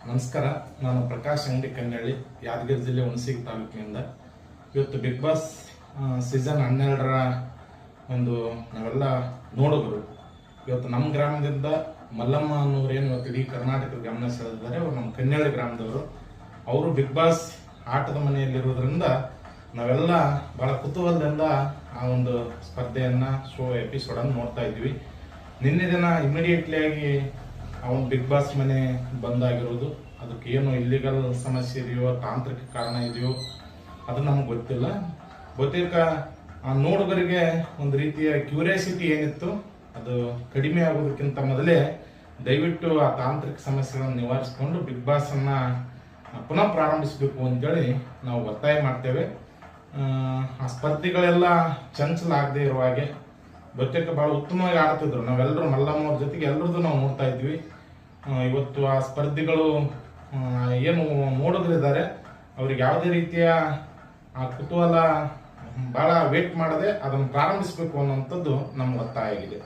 ನಮಸ್ಕಾರ. ನಾನು ಪ್ರಕಾಶ್ ಅಂಗಡಿ ಕನ್ನಳ್ಳಿ, ಯಾದಗಿರಿ ಜಿಲ್ಲೆ ಹುಣಸಗಿ ತಾಲೂಕಿನಿಂದ. ಇವತ್ತು ಬಿಗ್ ಬಾಸ್ ಸೀಸನ್ 12ರ ಒಂದು ನಾವೆಲ್ಲ ನೋಡುಗರು. ಇವತ್ತು ನಮ್ಮ ಗ್ರಾಮದಿಂದ ಮಲ್ಲಮ್ಮ ಅನ್ನೋರು ಏನು ಇವತ್ತು ಇಡೀ ಕರ್ನಾಟಕದ ಗಮನ ಸೆಳೆದಿದ್ದಾರೆ. ಅವರು ನಮ್ಮ ಕನ್ನಳ್ಳಿ ಗ್ರಾಮದವರು. ಅವರು ಬಿಗ್ ಬಾಸ್ ಆಟದ ಮನೆಯಲ್ಲಿರೋದ್ರಿಂದ ನಾವೆಲ್ಲ ಬಹಳ ಕುತೂಹಲದಿಂದ ಆ ಒಂದು ಸ್ಪರ್ಧೆಯನ್ನು ಎಪಿಸೋಡನ್ನು ನೋಡ್ತಾ ಇದ್ವಿ. ನಿನ್ನೆ ದಿನ ಇಮಿಡಿಯೇಟ್ಲಿ ಆಗಿ ಅವನು ಬಿಗ್ ಬಾಸ್ ಮನೆ ಬಂದಾಗಿರೋದು, ಅದಕ್ಕೆ ಏನು ಇಲ್ಲಿಗಲ್ ಸಮಸ್ಯೆ ಇದೆಯೋ, ತಾಂತ್ರಿಕ ಕಾರಣ ಇದೆಯೋ ಅದು ನಮ್ಗೆ ಗೊತ್ತಿಲ್ಲ. ಬಹುತೇಕ ಆ ನೋಡುಗರಿಗೆ ಒಂದು ರೀತಿಯ ಕ್ಯೂರಿಯಾಸಿಟಿ ಏನಿತ್ತು ಅದು ಕಡಿಮೆ ಆಗೋದಕ್ಕಿಂತ ಮೊದಲೇ ದಯವಿಟ್ಟು ಆ ತಾಂತ್ರಿಕ ಸಮಸ್ಯೆಗಳನ್ನು ನಿವಾರಿಸಿಕೊಂಡು ಬಿಗ್ ಬಾಸನ್ನು ಪುನಃ ಪ್ರಾರಂಭಿಸಬೇಕು ಅಂತೇಳಿ ನಾವು ಒತ್ತಾಯ ಮಾಡ್ತೇವೆ. ಆ ಸ್ಪರ್ಧಿಗಳೆಲ್ಲ ಚಂಚಲಾಗದೆ ಇರುವ ಹಾಗೆ ಬಹುತೇಕ ಭಾಳ ಉತ್ತಮವಾಗಿ ಆಡ್ತಿದ್ರು. ನಾವೆಲ್ಲರೂ ಮಲ್ಲಮ್ಮ ಅವ್ರ ಜೊತೆಗೆ ಎಲ್ಲರದ್ದು ನಾವು ನೋಡ್ತಾ ಇದ್ವಿ. ಇವತ್ತು ಆ ಸ್ಪರ್ಧಿಗಳು ಏನು ನೋಡಿದ್ರಿದ್ದಾರೆ, ಅವ್ರಿಗೆ ಯಾವುದೇ ರೀತಿಯ ಆ ಕುತೂಹಲ ಭಾಳ ವೇಟ್ ಮಾಡದೆ ಅದನ್ನು ಪ್ರಾರಂಭಿಸಬೇಕು ಅನ್ನೋಂಥದ್ದು ನಮ್ಮ ಒತ್ತಾಯ ಆಗಿದೆ.